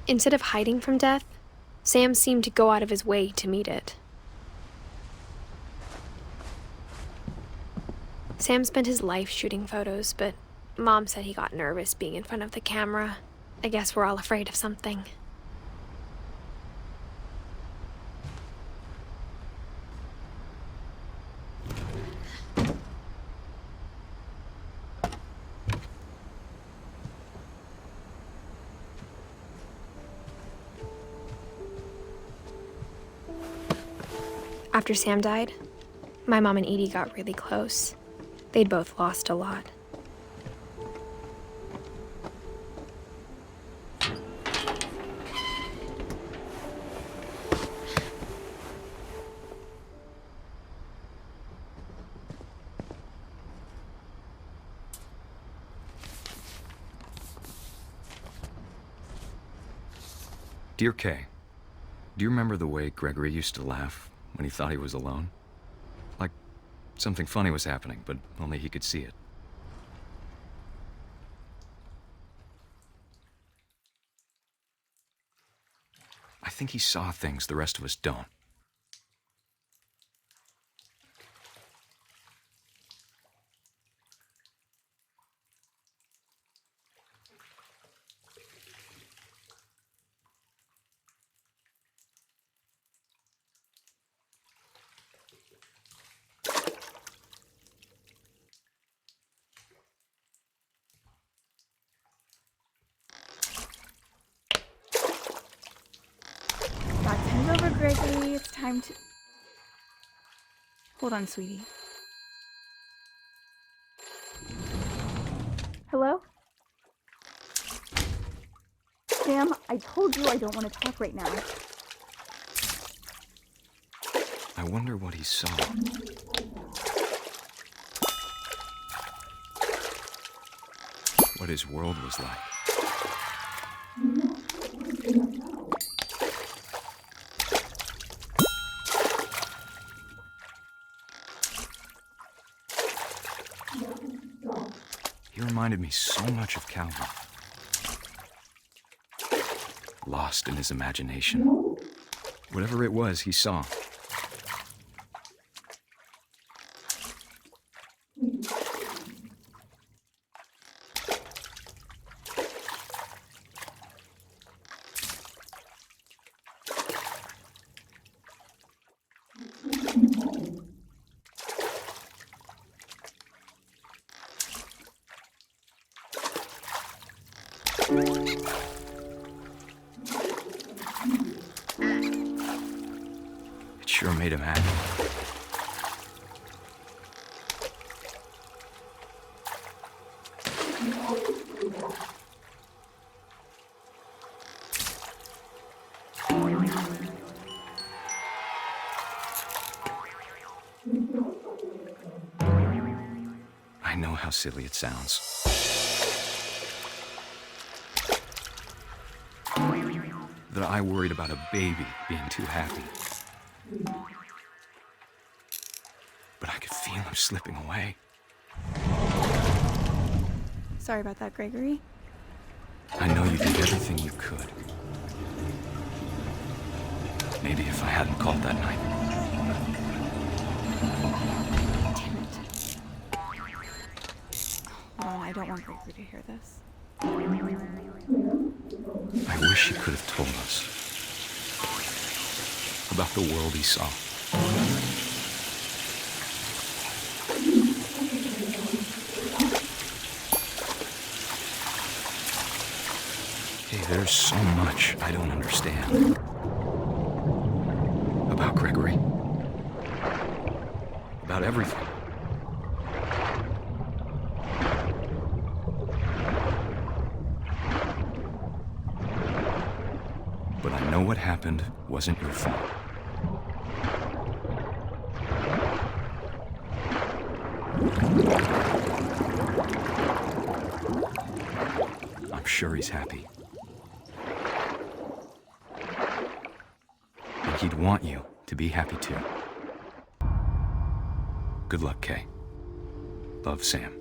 Instead of hiding from death, Sam seemed to go out of his way to meet it. Sam spent his life shooting photos, but Mom said he got nervous being in front of the camera. I guess we're all afraid of something. After Sam died, my mom and Edie got really close. They'd both lost a lot. Dear Kay, do you remember the way Gregory used to laugh when he thought he was alone? Like something funny was happening, but only he could see it. I think he saw things the rest of us don't. Over, Gregory. It's time to... Hold on, sweetie. Hello? Sam, I told you I don't want to talk right now. I wonder what he saw. What his world was like. He reminded me so much of Calvin. Lost in his imagination. Whatever it was he saw. It sure made him happy. I know how silly it sounds. That I worried about a baby being too happy. But I could feel him slipping away. Sorry about that, Gregory. I know you did everything you could. Maybe if I hadn't called that night. Damn it. Hold on, I don't want Gregory to hear this. I wish he could have told us about the world he saw. Hey, there's so much I don't understand about Gregory. About everything. But I know what happened wasn't your fault. I'm sure he's happy. And he'd want you to be happy too. Good luck, Kay. Love, Sam.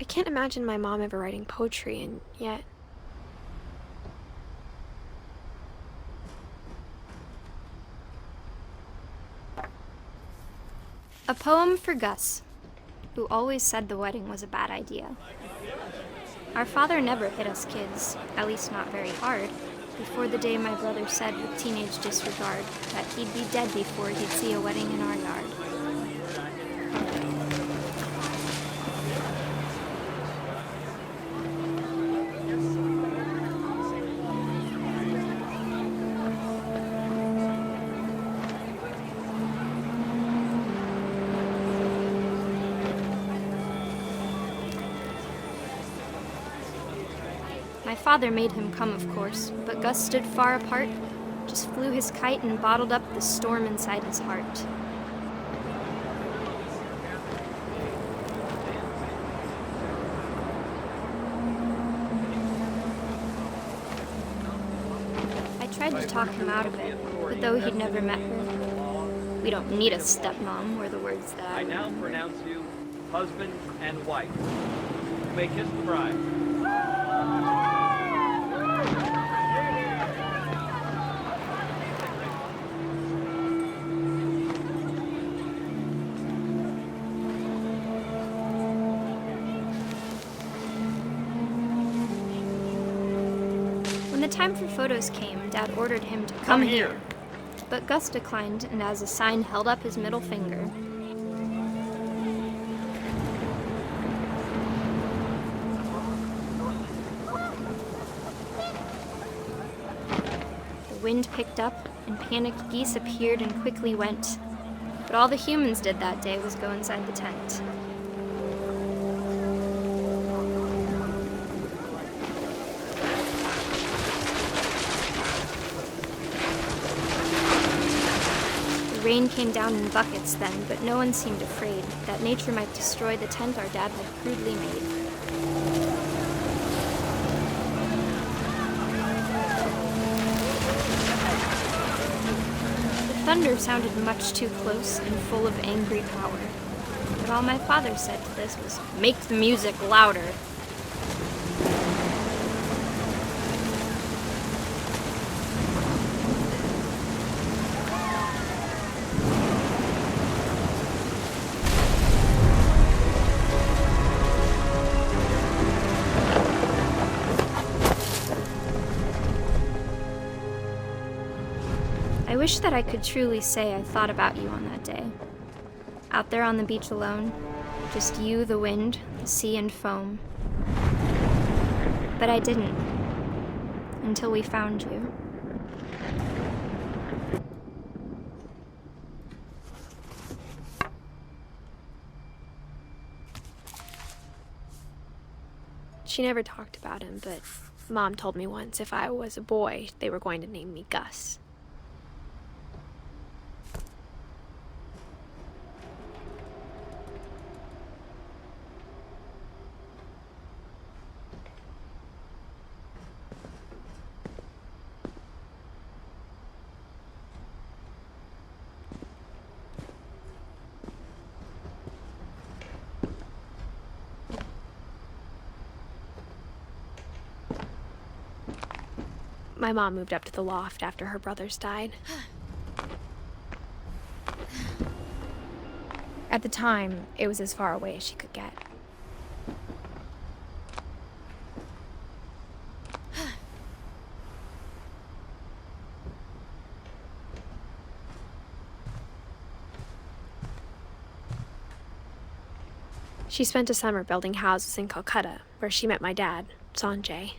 can't imagine my mom ever writing poetry, and yet... A poem for Gus, who always said the wedding was a bad idea. Our father never hit us kids, at least not very hard, before the day my brother said with teenage disregard that he'd be dead before he'd see a wedding in our yard. My father made him come, of course, but Gus stood far apart, just flew his kite and bottled up the storm inside his heart. I tried to talk him out of it, but though he'd never met her, we don't need a stepmom, were the words that I now pronounce you husband and wife. You may kiss the bride. When the time for photos came, Dad ordered him to come here. But Gus declined, and as a sign held up his middle finger. The wind picked up, and panicked geese appeared and quickly went. But all the humans did that day was go inside the tent. The rain came down in buckets then, but no one seemed afraid that nature might destroy the tent our dad had crudely made. The thunder sounded much too close and full of angry power. But all my father said to this was, "Make the music louder." I wish that I could truly say I thought about you on that day. Out there on the beach alone, just you, the wind, the sea, and foam. But I didn't, until we found you. She never talked about him, but Mom told me once if I was a boy, they were going to name me Gus. My mom moved up to the loft after her brothers died. At the time, it was as far away as she could get. She spent a summer building houses in Calcutta, where she met my dad, Sanjay.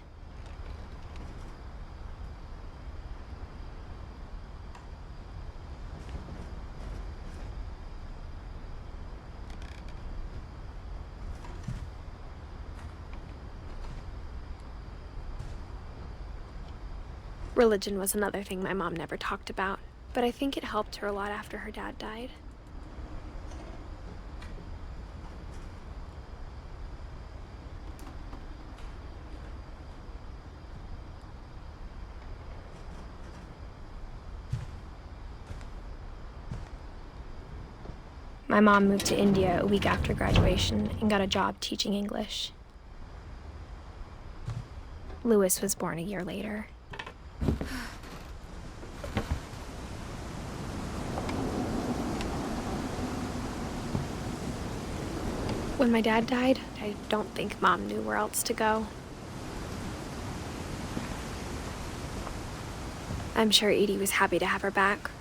Religion was another thing my mom never talked about, but I think it helped her a lot after her dad died. My mom moved to India a week after graduation and got a job teaching English. Lewis was born a year later. When my dad died, I don't think Mom knew where else to go. I'm sure Edie was happy to have her back.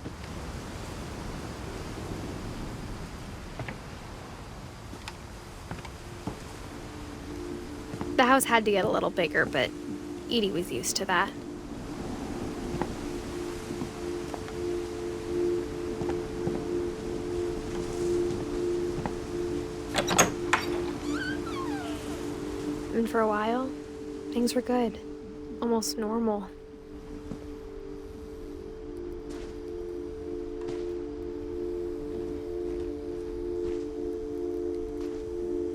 The house had to get a little bigger, but Edie was used to that. And for a while, things were good. Almost normal.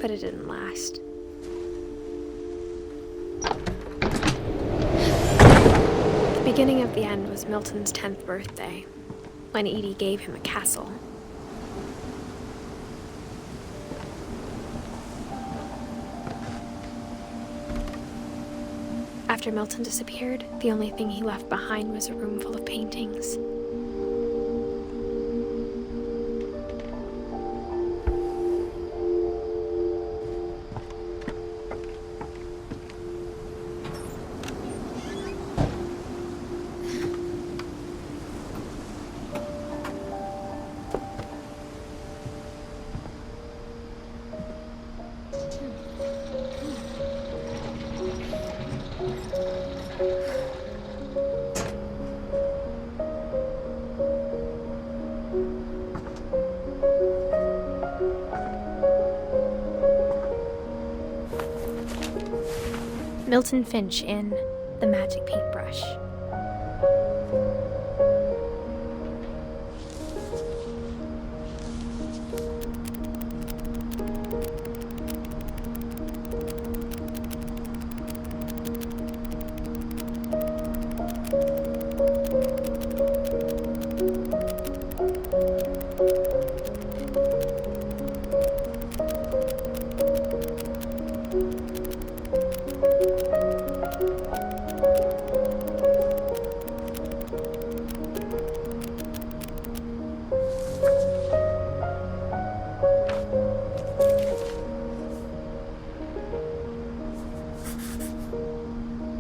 But it didn't last. The beginning of the end was Milton's 10th birthday, when Edie gave him a castle. After Milton disappeared, the only thing he left behind was a room full of paintings. Milton Finch in The Magic Paintbrush.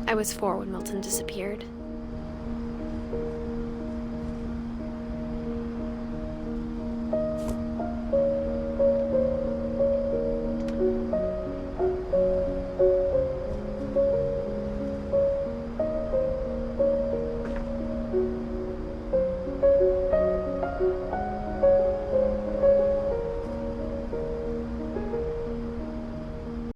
I was 4 when Milton disappeared.